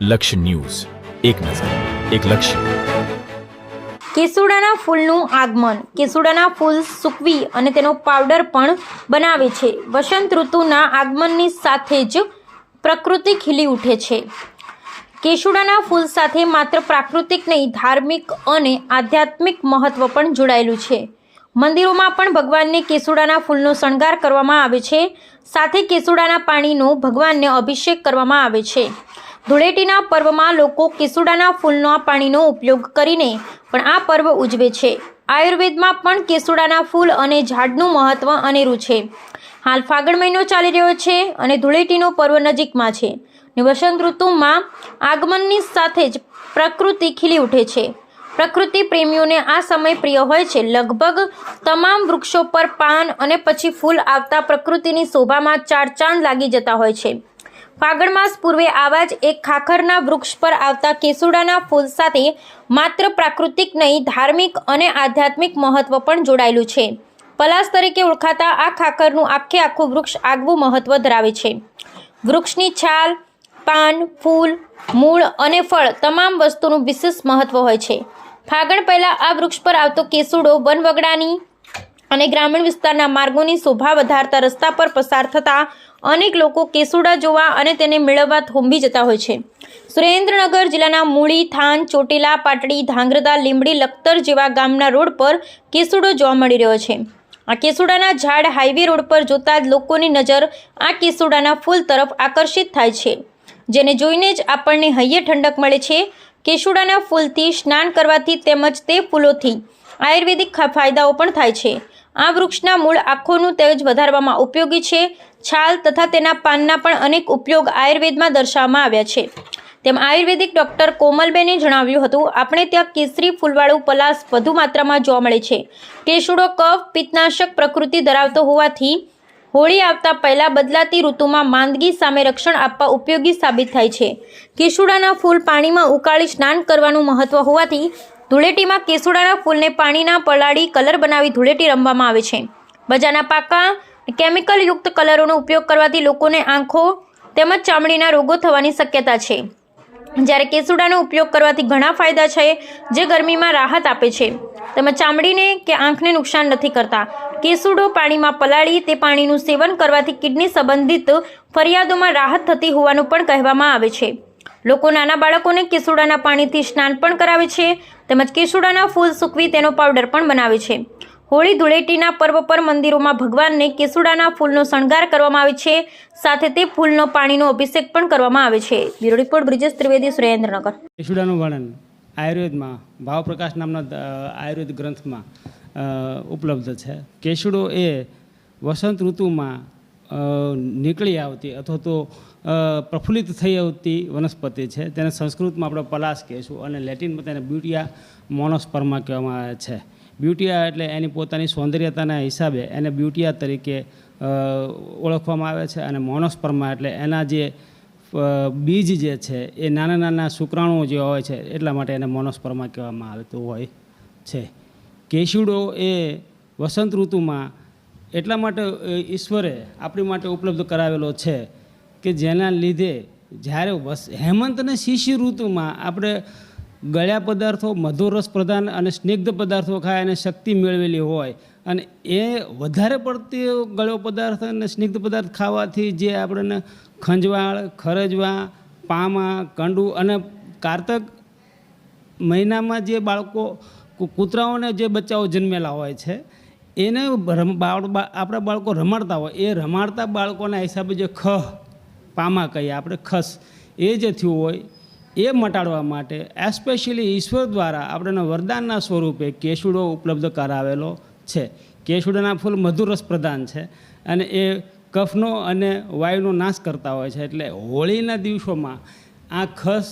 લક્ષ્ય ન્યૂઝ, એક નજર, એક લક્ષ્ય. કેસુડાના ફૂલનું આગમન. કેસુડાના ફૂલ સૂકવી અને તેનો પાવડર પણ બનાવે છે. વસંત ઋતુના આગમનની સાથે જ પ્રકૃતિ ખીલી ઉઠે છે. કેસુડાના ફૂલ સાથે માત્ર પ્રાકૃતિક નહીં, ધાર્મિક અને આધ્યાત્મિક મહત્વ પણ જોડાયેલું છે. મંદિરોમાં પણ ભગવાનને કેસુડાના ફૂલનો શણગાર કરવામાં આવે છે. સાથે કેસુડાના પાણીનો ભગવાનને અભિષેક કરવામાં આવે છે. ધૂળેટીના પર્વમાં લોકો કેસુડાના ફૂલના પાણીનો ઉપયોગ કરીને પણ આ પર્વ ઉજવે છે. આયુર્વેદમાં પણ કેસુડાના ફૂલ અને ઝાડનું મહત્વ અનેરું છે. હાલ ફાગણ મહિનો ચાલી રહ્યો છે અને ધૂળેટીનો પર્વ નજીકમાં છે. વસંત ઋતુમાં આગમનની સાથે જ પ્રકૃતિ ખીલી ઉઠે છે. પ્રકૃતિ પ્રેમીઓને આ સમય પ્રિય હોય છે. લગભગ તમામ વૃક્ષો પર પાન અને પછી ફૂલ આવતા પ્રકૃતિની શોભામાં ચાર ચાંદ લાગી જતા હોય છે. ફાગણ માસ પૂર્વે આવા જ એક ખાખરના વૃક્ષ પર આવતા કેસુડાના ફૂલ સાથે માત્ર પ્રાકૃતિક નહીં, ધાર્મિક અને આધ્યાત્મિક મહત્વ પણ જોડાયેલું છે. પલાસ તરીકે ઓળખાતા આ ખાખરનું આખું વૃક્ષ આગવું મહત્વ ધરાવે છે. વૃક્ષની છાલ, પાન, ફૂલ, મૂળ અને ફળ તમામ વસ્તુનું વિશેષ મહત્વ હોય છે. ફાગણ પહેલાં આ વૃક્ષ પર આવતો કેસુડો વનવગડાની અને ગ્રામીણ વિસ્તારના માર્ગોની શોભા વધારતા રસ્તા પર પસાર થતા અનેક લોકો કેસુડા જોવા અને તેને મેળવવા થોંભી જતા હોય છે. સુરેન્દ્રનગર જિલ્લાના મૂળી, થાન, ચોટીલા, પાટડી, ધાંગ્રધા, લીંબડી, લખતર જેવા ગામના રોડ પર કેસુડો જોવા મળી રહ્યો છે. આ કેસુડાના ઝાડ હાઈવે રોડ પર જોતા જ લોકોની નજર આ કેસુડાના ફૂલ તરફ આકર્ષિત થાય છે, જેને જોઈને જ આપણને હૈયે ઠંડક મળે છે. કેસુડાના ફૂલથી સ્નાન કરવાથી તેમજ તે ફૂલોથી આયુર્વેદિક ફાયદાઓ પણ થાય છે. આ વૃક્ષના મૂળ આંખોનું તેજ વધારવામાં ઉપયોગી છે. છાલ તથા તેના પાનના પણ અનેક ઉપયોગ આયુર્વેદમાં દર્શાવવામાં આવ્યા છે. તેમ આયુર્વેદિક ડૉક્ટર કોમલબેને જણાવ્યું હતું. આપણે ત્યાં કેસરી ફૂલવાળું પલાસ વધુ માત્રામાં જોવા મળે છે. કેસુડો કફ પિત્તનાશક પ્રકૃતિ ધરાવતો હોવાથી હોળી આવતા પહેલાં બદલાતી ઋતુમાં માંદગી સામે રક્ષણ આપવા ઉપયોગી સાબિત થાય છે. કેસુડાના ફૂલ પાણીમાં ઉકાળી સ્નાન કરવાનું મહત્વ હોવાથી ધૂળેટીમાં કેસુડાના ફૂલને પાણીના પલાળી કલર બનાવી ધૂળેટી રમવામાં આવે છે. બજારના પાકા કેમિકલયુક્ત કલરોનો ઉપયોગ કરવાથી લોકોને આંખો તેમજ ચામડીના રોગો થવાની શક્યતા છે, જ્યારે કેસુડાનો ઉપયોગ કરવાથી ઘણા ફાયદા છે, જે ગરમીમાં રાહત આપે છે તેમજ ચામડીને કે આંખને નુકસાન નથી કરતા. કેસુડો પાણીમાં પલાળી તે પાણીનું સેવન કરવાથી કિડની સંબંધિત ફરિયાદોમાં રાહત થતી હોવાનું પણ કહેવામાં આવે છે. લોકો નાના બાળકોને કેસુડાના પાણીથી સ્નાન પણ કરાવે છે તેમજ કેસુડાના ફૂલ સૂકવી તેનો પાવડર પણ બનાવે છે. હોળી ધૂળેટીના પર્વ પર મંદિરોમાં ભગવાનને કેસુડાના ફૂલનો શણગાર કરવામાં આવે છે. સાથે તે ફૂલનો પાણીનો અભિષેક પણ કરવામાં આવે છે. Bureau report Brijesh Trivedi, Surendranagar. કેસુડાનું વર્ણન આયુર્વેદમાં ભાવપ્રકાશ નામના આયુર્વેદ ગ્રંથમાં ઉપલબ્ધ છે. કેસુડો એ વસંત ઋતુમાં નીકળી આવતી અથવા તો પ્રફુલ્લિત થઈ આવતી વનસ્પતિ છે. તેને સંસ્કૃતમાં આપણે પલાસ કહીશું અને લેટિનમાં તેને બ્યુટિયા મોનોસ્પર્મા કહેવામાં આવે છે. બ્યુટિયા એટલે એની પોતાની સૌંદર્યતાના હિસાબે એને બ્યુટિયા તરીકે ઓળખવામાં આવે છે અને મોનોસ્પર્મા એટલે એના જે બીજ જે છે એ નાના નાના શુક્રાણુઓ જે હોય છે એટલા માટે એને મોનોસ્પર્મા કહેવામાં આવતું હોય છે. કેસુડો એ વસંત ઋતુમાં એટલા માટે ઈશ્વરે આપણી માટે ઉપલબ્ધ કરાવેલો છે કે જેના લીધે જ્યારે હેમંત અને શિશિર ઋતુમાં આપણે ગળ્યા પદાર્થો, મધુરસ પ્રધાન અને સ્નિગ્ધ પદાર્થો ખાય અને શક્તિ મેળવેલી હોય અને એ વધારે પડતી ગળ્યો પદાર્થ અને સ્નિગ્ધ પદાર્થ ખાવાથી જે આપણને ખંજવાળ, ખરજવા, પામા, કંડું અને કારતક મહિનામાં જે બાળકો કૂતરાઓને જે બચ્ચાઓ જન્મેલા હોય છે એને આપણા બાળકો રમાડતા હોય એ રમાડતા બાળકોના હિસાબે જે પામા કહીએ આપણે ખસ એ જે થયું હોય એ મટાડવા માટે એસ્પેશિયલી ઈશ્વર દ્વારા આપણને વરદાનના સ્વરૂપે કેસુડો ઉપલબ્ધ કરાવેલો છે. કેસુડાના ફૂલ મધુરસ પ્રધાન છે અને એ કફનો અને વાયુનો નાશ કરતા હોય છે. એટલે હોળીના દિવસોમાં આ ખસ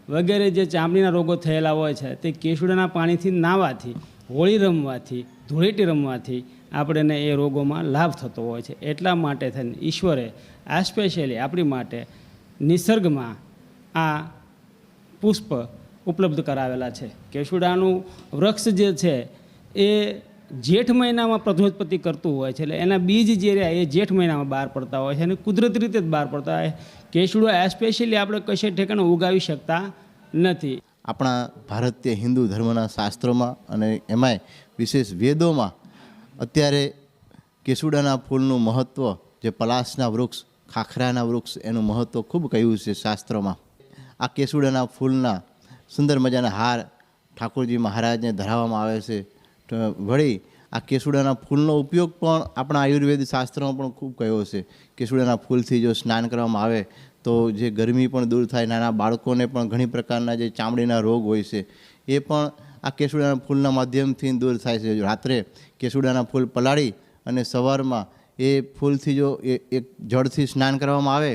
વગેરે જે ચામડીના રોગો થયેલા હોય છે તે કેસુડાના પાણીથી નાહવાથી, હોળી રમવાથી, ધૂળેટી રમવાથી આપણને એ રોગોમાં લાભ થતો હોય છે. એટલા માટે થઈને ઈશ્વરે એસ્પેશિયલી આપણી માટે નિસર્ગમાં આ પુષ્પ ઉપલબ્ધ કરાવેલા છે. કેસુડાનું વૃક્ષ જે છે એ જેઠ મહિનામાં પ્રજોત્પત્તિ કરતું હોય છે, એટલે એના બીજ જે રહ્યા એ જેઠ મહિનામાં બહાર પડતા હોય છે અને કુદરતી રીતે જ બહાર પડતા હોય. કેસુડો એસ્પેશિયલી આપણે કશે ઠેકાણે ઉગાવી શકતા નથી. આપણા ભારતીય હિન્દુ ધર્મના શાસ્ત્રોમાં અને એમાંય વિશેષ વેદોમાં અત્યારે કેસુડાના ફૂલનું મહત્ત્વ, જે પલાસના વૃક્ષ, ખાખરાના વૃક્ષ, એનું મહત્ત્વ ખૂબ કહ્યું છે શાસ્ત્રોમાં. આ કેસુડાના ફૂલના સુંદર મજાના હાર ઠાકોરજી મહારાજને ધરાવવામાં આવે છે. વળી આ કેસુડાના ફૂલનો ઉપયોગ પણ આપણા આયુર્વેદ શાસ્ત્રોમાં પણ ખૂબ કહ્યો છે. કેસુડાના ફૂલથી જો સ્નાન કરવામાં આવે તો જે ગરમી પણ દૂર થાય. નાના બાળકોને પણ ઘણી પ્રકારના જે ચામડીના રોગ હોય છે એ પણ આ કેસુડાના ફૂલના માધ્યમથી દૂર થાય છે. રાત્રે કેસુડાના ફૂલ પલાળી અને સવારમાં એ ફૂલથી જો એક જળથી સ્નાન કરવામાં આવે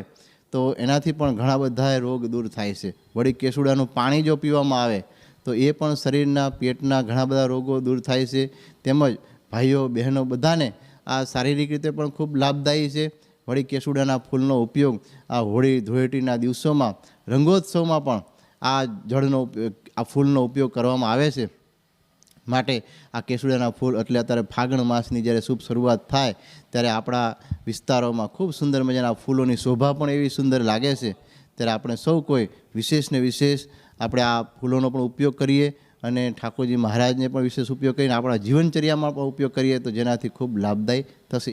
તો એનાથી પણ ઘણા બધા રોગ દૂર થાય છે. વળી કેસુડાનું પાણી જો પીવામાં આવે તો એ પણ શરીરના પેટના ઘણા બધા રોગો દૂર થાય છે. તેમજ ભાઈઓ બહેનો બધાને આ શારીરિક રીતે પણ ખૂબ લાભદાયી છે. વળી કેસુડાના ફૂલનો ઉપયોગ આ હોળી ધૂળેટીના દિવસોમાં રંગોત્સવમાં પણ આ જળનો આ ફૂલનો ઉપયોગ કરવામાં આવે છે. માટે આ કેસુડાના ફૂલ એટલે અત્યારે ફાગણ માસની જ્યારે શુભ શરૂઆત થાય ત્યારે આપણા વિસ્તારોમાં ખૂબ સુંદર મજાના ફૂલોની શોભા પણ એવી સુંદર લાગે છે. ત્યારે આપણે સૌ કોઈ વિશેષ ને વિશેષ આપણે આ ફૂલોનો પણ ઉપયોગ કરીએ અને ઠાકોરજી મહારાજને પણ વિશેષ ઉપયોગ કરીને આપણા જીવનચર્યામાં પણ ઉપયોગ કરીએ તો જેનાથી ખૂબ લાભદાયી થશે.